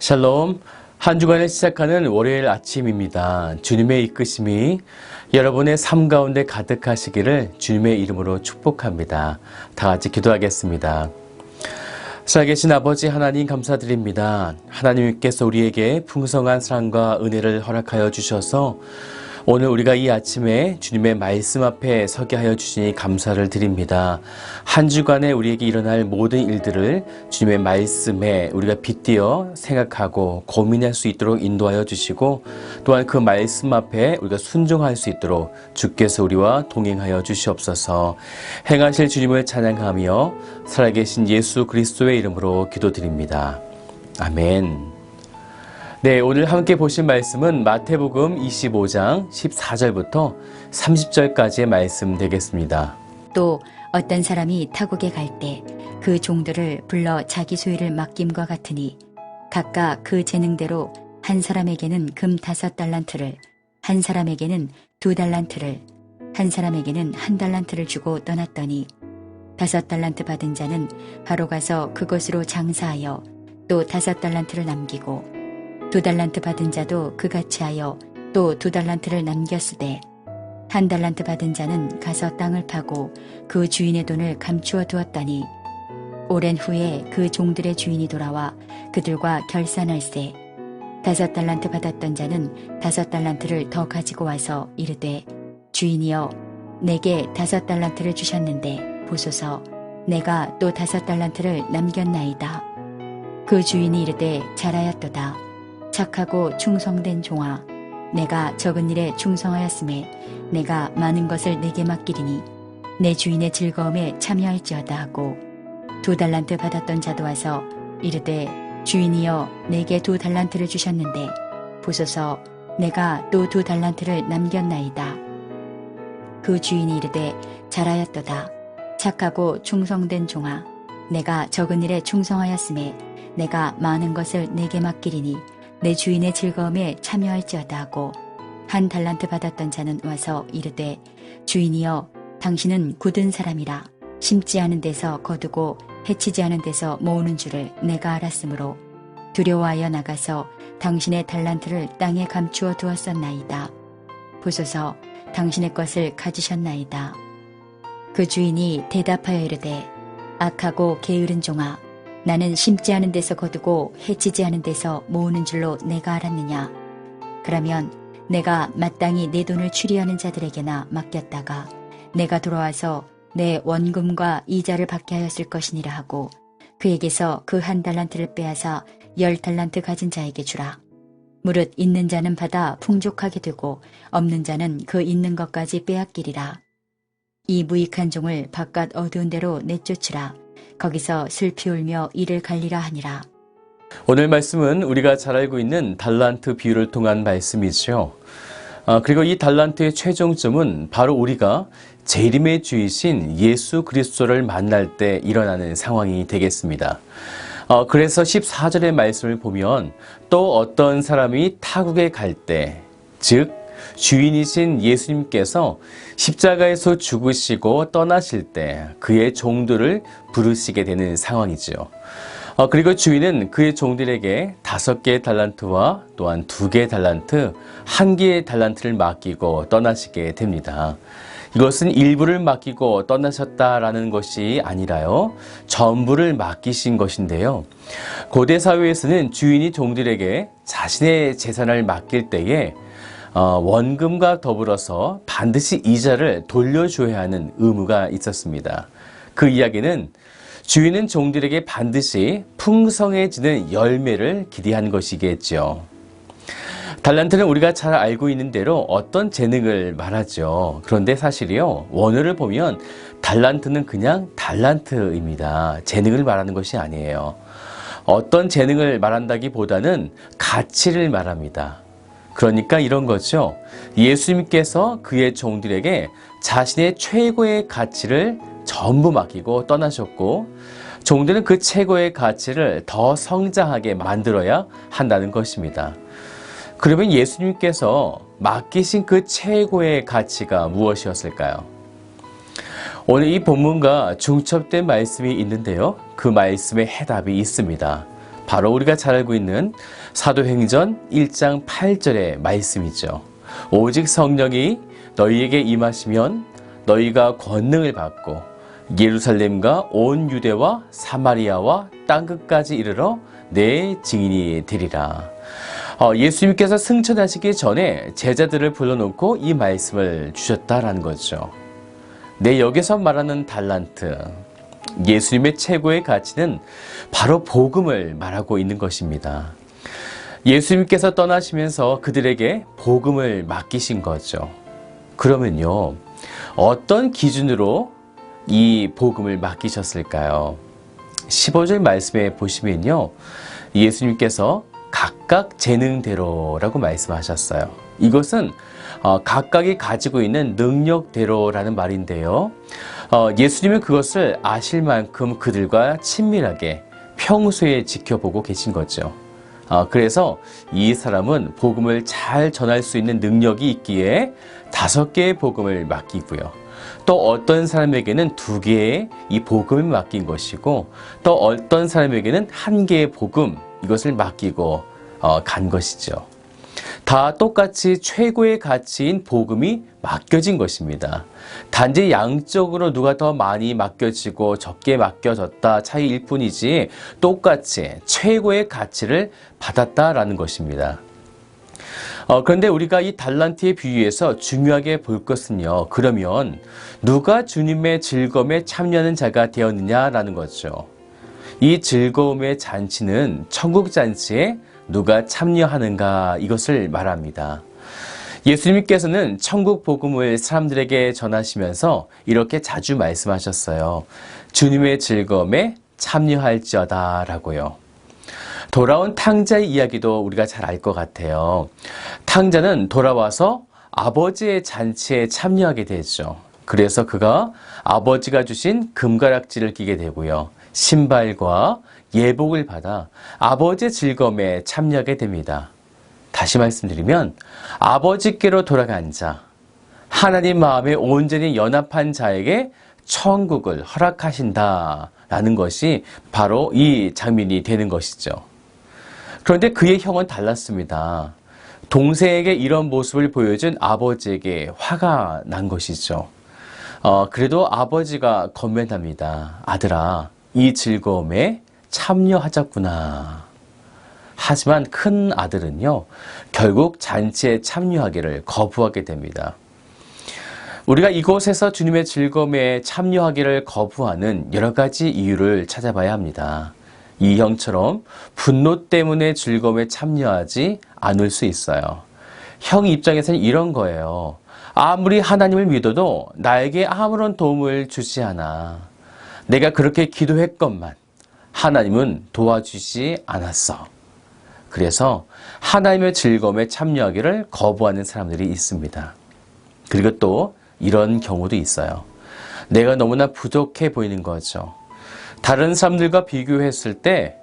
샬롬, 한 주간을 시작하는 월요일 아침입니다. 주님의 이끄심이 여러분의 삶 가운데 가득하시기를 주님의 이름으로 축복합니다. 다 같이 기도하겠습니다. 살아계신 아버지 하나님 감사드립니다. 하나님께서 우리에게 풍성한 사랑과 은혜를 허락하여 주셔서 오늘 우리가 이 아침에 주님의 말씀 앞에 서게 하여 주시니 감사를 드립니다. 한 주간에 우리에게 일어날 모든 일들을 주님의 말씀에 우리가 빗대어 생각하고 고민할 수 있도록 인도하여 주시고, 또한 그 말씀 앞에 우리가 순종할 수 있도록 주께서 우리와 동행하여 주시옵소서. 행하실 주님을 찬양하며 살아계신 예수 그리스도의 이름으로 기도드립니다. 아멘. 네, 오늘 함께 보신 말씀은 마태복음 25장 14절부터 30절까지의 말씀 되겠습니다. 또 어떤 사람이 타국에 갈 때 그 종들을 불러 자기 소유를 맡김과 같으니 각각 그 재능대로 한 사람에게는 금 5달란트를, 한 사람에게는 2달란트를, 한 사람에게는 1달란트를 주고 떠났더니 5달란트 받은 자는 바로 가서 그것으로 장사하여 또 5달란트를 남기고 2달란트 받은 자도 그같이 하여 또 2달란트를 남겼으되 1달란트 받은 자는 가서 땅을 파고 그 주인의 돈을 감추어 두었더니 오랜 후에 그 종들의 주인이 돌아와 그들과 결산할세 5달란트 받았던 자는 5달란트를 더 가지고 와서 이르되 주인이여 내게 5달란트를 주셨는데 보소서 내가 또 5달란트를 남겼나이다. 그 주인이 이르되 잘하였도다. 착하고 충성된 종아, 내가 적은 일에 충성하였음에 내가 많은 것을 내게 맡기리니 내 주인의 즐거움에 참여할지어다 하고 2달란트 받았던 자도 와서 이르되 주인이여 내게 2달란트를 주셨는데 보소서 내가 또 2달란트를 남겼나이다. 그 주인이 이르되 잘하였도다. 착하고 충성된 종아, 내가 적은 일에 충성하였음에 내가 많은 것을 내게 맡기리니 내 주인의 즐거움에 참여할지어다 하고 1달란트 받았던 자는 와서 이르되 주인이여 당신은 굳은 사람이라 심지 않은 데서 거두고 해치지 않은 데서 모으는 줄을 내가 알았으므로 두려워하여 나가서 당신의 달란트를 땅에 감추어 두었었나이다. 보소서 당신의 것을 가지셨나이다. 그 주인이 대답하여 이르되 악하고 게으른 종아, 나는 심지 않은 데서 거두고 해치지 않은 데서 모으는 줄로 내가 알았느냐. 그러면 내가 마땅히 내 돈을 추리하는 자들에게나 맡겼다가 내가 돌아와서 내 원금과 이자를 받게 하였을 것이니라 하고 그에게서 그 1달란트를 빼앗아 10달란트 가진 자에게 주라. 무릇 있는 자는 받아 풍족하게 되고 없는 자는 그 있는 것까지 빼앗기리라. 이 무익한 종을 바깥 어두운 데로 내쫓으라. 거기서 슬피 울며 이를 갈리라 하니라. 오늘 말씀은 우리가 잘 알고 있는 달란트 비유를 통한 말씀이죠. 그리고 이 달란트의 최종점은 바로 우리가 재림의 주이신 예수 그리스도를 만날 때 일어나는 상황이 되겠습니다. 그래서 14절의 말씀을 보면 또 어떤 사람이 타국에 갈 때, 즉 주인이신 예수님께서 십자가에서 죽으시고 떠나실 때 그의 종들을 부르시게 되는 상황이죠. 그리고 주인은 그의 종들에게 5개의 달란트와 또한 2개의 달란트, 1개의 달란트를 맡기고 떠나시게 됩니다. 이것은 일부를 맡기고 떠나셨다라는 것이 아니라요, 전부를 맡기신 것인데요. 고대 사회에서는 주인이 종들에게 자신의 재산을 맡길 때에 원금과 더불어서 반드시 이자를 돌려줘야 하는 의무가 있었습니다. 그 이야기는 주인은 종들에게 반드시 풍성해지는 열매를 기대한 것이겠죠. 달란트는 우리가 잘 알고 있는 대로 어떤 재능을 말하죠. 그런데 사실이요, 원어를 보면 달란트는 그냥 달란트입니다. 재능을 말하는 것이 아니에요. 어떤 재능을 말한다기보다는 가치를 말합니다. 그러니까 이런 거죠. 예수님께서 그의 종들에게 자신의 최고의 가치를 전부 맡기고 떠나셨고, 종들은 그 최고의 가치를 더 성장하게 만들어야 한다는 것입니다. 그러면 예수님께서 맡기신 그 최고의 가치가 무엇이었을까요? 오늘 이 본문과 중첩된 말씀이 있는데요, 그 말씀의 해답이 있습니다. 바로 우리가 잘 알고 있는 사도행전 1장 8절의 말씀이죠. 오직 성령이 너희에게 임하시면 너희가 권능을 받고 예루살렘과 온 유대와 사마리아와 땅끝까지 이르러 내 증인이 되리라. 예수님께서 승천하시기 전에 제자들을 불러놓고 이 말씀을 주셨다라는 거죠. 여기서 말하는 달란트, 예수님의 최고의 가치는 바로 복음을 말하고 있는 것입니다. 예수님께서 떠나시면서 그들에게 복음을 맡기신 거죠. 그러면요, 어떤 기준으로 이 복음을 맡기셨을까요? 15절 말씀에 보시면요, 예수님께서 각각 재능대로라고 말씀하셨어요. 이것은 각각이 가지고 있는 능력대로라는 말인데요. 예수님은 그것을 아실 만큼 그들과 친밀하게 평소에 지켜보고 계신 거죠. 그래서 이 사람은 복음을 잘 전할 수 있는 능력이 있기에 5개의 복음을 맡기고요. 또 어떤 사람에게는 2개의 이 복음을 맡긴 것이고, 또 어떤 사람에게는 1개의 복음, 이것을 맡기고 간 것이죠. 다 똑같이 최고의 가치인 복음이 맡겨진 것입니다. 단지 양적으로 누가 더 많이 맡겨지고 적게 맡겨졌다 차이일 뿐이지 똑같이 최고의 가치를 받았다라는 것입니다. 그런데 우리가 이 달란트의 비유에서 중요하게 볼 것은요, 그러면 누가 주님의 즐거움에 참여하는 자가 되었느냐라는 거죠. 이 즐거움의 잔치는 천국 잔치에 누가 참여하는가, 이것을 말합니다. 예수님께서는 천국 복음을 사람들에게 전하시면서 이렇게 자주 말씀하셨어요. 주님의 즐거움에 참여할지어다 라고요. 돌아온 탕자의 이야기도 우리가 잘 알 것 같아요. 탕자는 돌아와서 아버지의 잔치에 참여하게 되죠. 그래서 그가 아버지가 주신 금가락지를 끼게 되고요. 신발과 예복을 받아 아버지의 즐거움에 참여하게 됩니다. 다시 말씀드리면 아버지께로 돌아간 자, 하나님 마음에 온전히 연합한 자에게 천국을 허락하신다라는 것이 바로 이 장면이 되는 것이죠. 그런데 그의 형은 달랐습니다. 동생에게 이런 모습을 보여준 아버지에게 화가 난 것이죠. 그래도 아버지가 건면합니다. 아들아, 이 즐거움에 참여하자꾸나. 하지만 큰 아들은요, 결국 잔치에 참여하기를 거부하게 됩니다. 우리가 이곳에서 주님의 즐거움에 참여하기를 거부하는 여러 가지 이유를 찾아봐야 합니다. 이 형처럼 분노 때문에 즐거움에 참여하지 않을 수 있어요. 형 입장에서는 이런 거예요. 아무리 하나님을 믿어도 나에게 아무런 도움을 주지 않아. 내가 그렇게 기도했건만 하나님은 도와주지 않았어. 그래서 하나님의 즐거움에 참여하기를 거부하는 사람들이 있습니다. 그리고 또 이런 경우도 있어요. 내가 너무나 부족해 보이는 거죠. 다른 사람들과 비교했을 때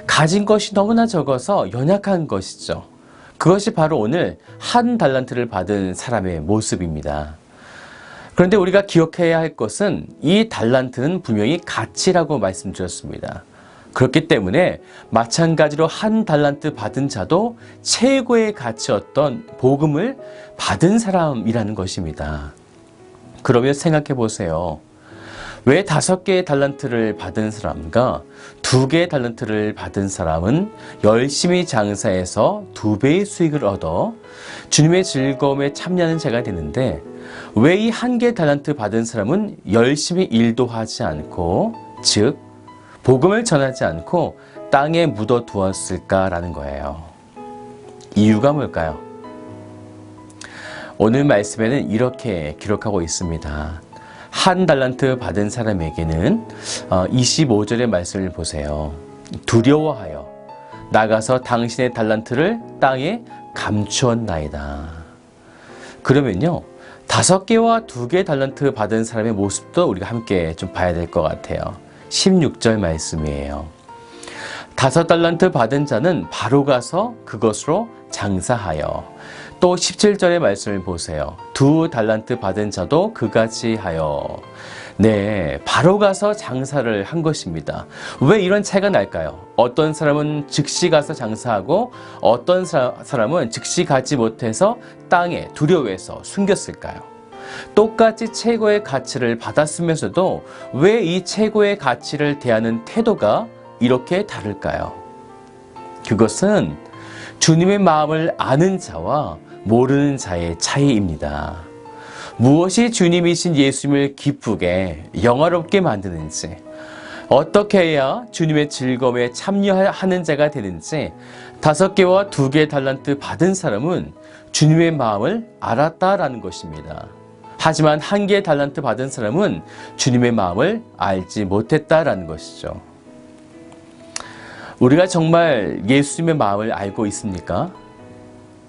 가진 것이 너무나 적어서 연약한 것이죠. 그것이 바로 오늘 한 달란트를 받은 사람의 모습입니다. 그런데 우리가 기억해야 할 것은 이 달란트는 분명히 가치라고 말씀드렸습니다. 그렇기 때문에 마찬가지로 한 달란트 받은 자도 최고의 가치였던 복음을 받은 사람이라는 것입니다. 그러면 생각해 보세요. 왜 5개의 달란트를 받은 사람과 2개의 달란트를 받은 사람은 열심히 장사해서 2배의 수익을 얻어 주님의 즐거움에 참여하는 자가 되는데, 왜 이 1개의 달란트 받은 사람은 열심히 일도 하지 않고, 즉 복음을 전하지 않고 땅에 묻어두었을까라는 거예요. 이유가 뭘까요? 오늘 말씀에는 이렇게 기록하고 있습니다. 한 달란트 받은 사람에게는 25절의 말씀을 보세요. 두려워하여 나가서 당신의 달란트를 땅에 감추었나이다. 그러면요, 5개와 2개의 달란트 받은 사람의 모습도 우리가 함께 좀 봐야 될 것 같아요. 16절 말씀이에요. 5달란트 받은 자는 바로 가서 그것으로 장사하여 또 17절의 말씀을 보세요. 2달란트 받은 자도 그같이 하여. 네, 바로 가서 장사를 한 것입니다. 왜 이런 차이가 날까요? 어떤 사람은 즉시 가서 장사하고 어떤 사람은 즉시 가지 못해서 땅에 두려워해서 숨겼을까요? 똑같이 최고의 가치를 받았으면서도 왜 이 최고의 가치를 대하는 태도가 이렇게 다를까요? 그것은 주님의 마음을 아는 자와 모르는 자의 차이입니다. 무엇이 주님이신 예수님을 기쁘게 영화롭게 만드는지, 어떻게 해야 주님의 즐거움에 참여하는 자가 되는지 5개와 2개의 달란트 받은 사람은 주님의 마음을 알았다라는 것입니다. 하지만 1개의 달란트 받은 사람은 주님의 마음을 알지 못했다라는 것이죠. 우리가 정말 예수님의 마음을 알고 있습니까?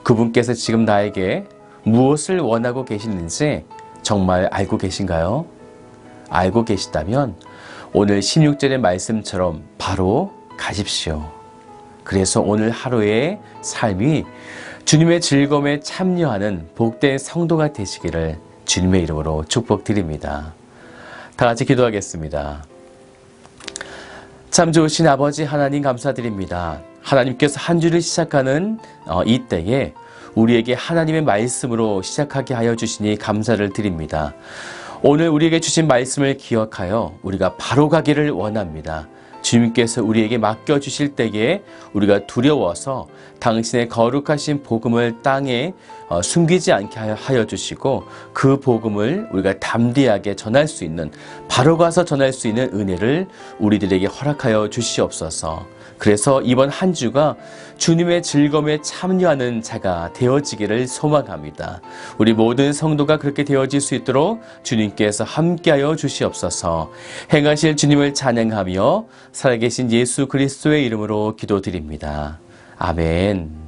그분께서 지금 나에게 무엇을 원하고 계시는지 정말 알고 계신가요? 알고 계시다면 오늘 16절의 말씀처럼 바로 가십시오. 그래서 오늘 하루의 삶이 주님의 즐거움에 참여하는 복된 성도가 되시기를 주님의 이름으로 축복드립니다. 다 같이 기도하겠습니다. 참 좋으신 아버지 하나님 감사드립니다. 하나님께서 한 주를 시작하는 이 때에 우리에게 하나님의 말씀으로 시작하게 하여 주시니 감사를 드립니다. 오늘 우리에게 주신 말씀을 기억하여 우리가 바로 가기를 원합니다. 주님께서 우리에게 맡겨주실 때에 우리가 두려워서 당신의 거룩하신 복음을 땅에 숨기지 않게 하여 주시고 그 복음을 우리가 담대하게 전할 수 있는, 바로 가서 전할 수 있는 은혜를 우리들에게 허락하여 주시옵소서. 그래서 이번 한 주가 주님의 즐거움에 참여하는 자가 되어지기를 소망합니다. 우리 모든 성도가 그렇게 되어질 수 있도록 주님께서 함께하여 주시옵소서. 행하실 주님을 찬양하며 살아계신 예수 그리스도의 이름으로 기도드립니다. 아멘.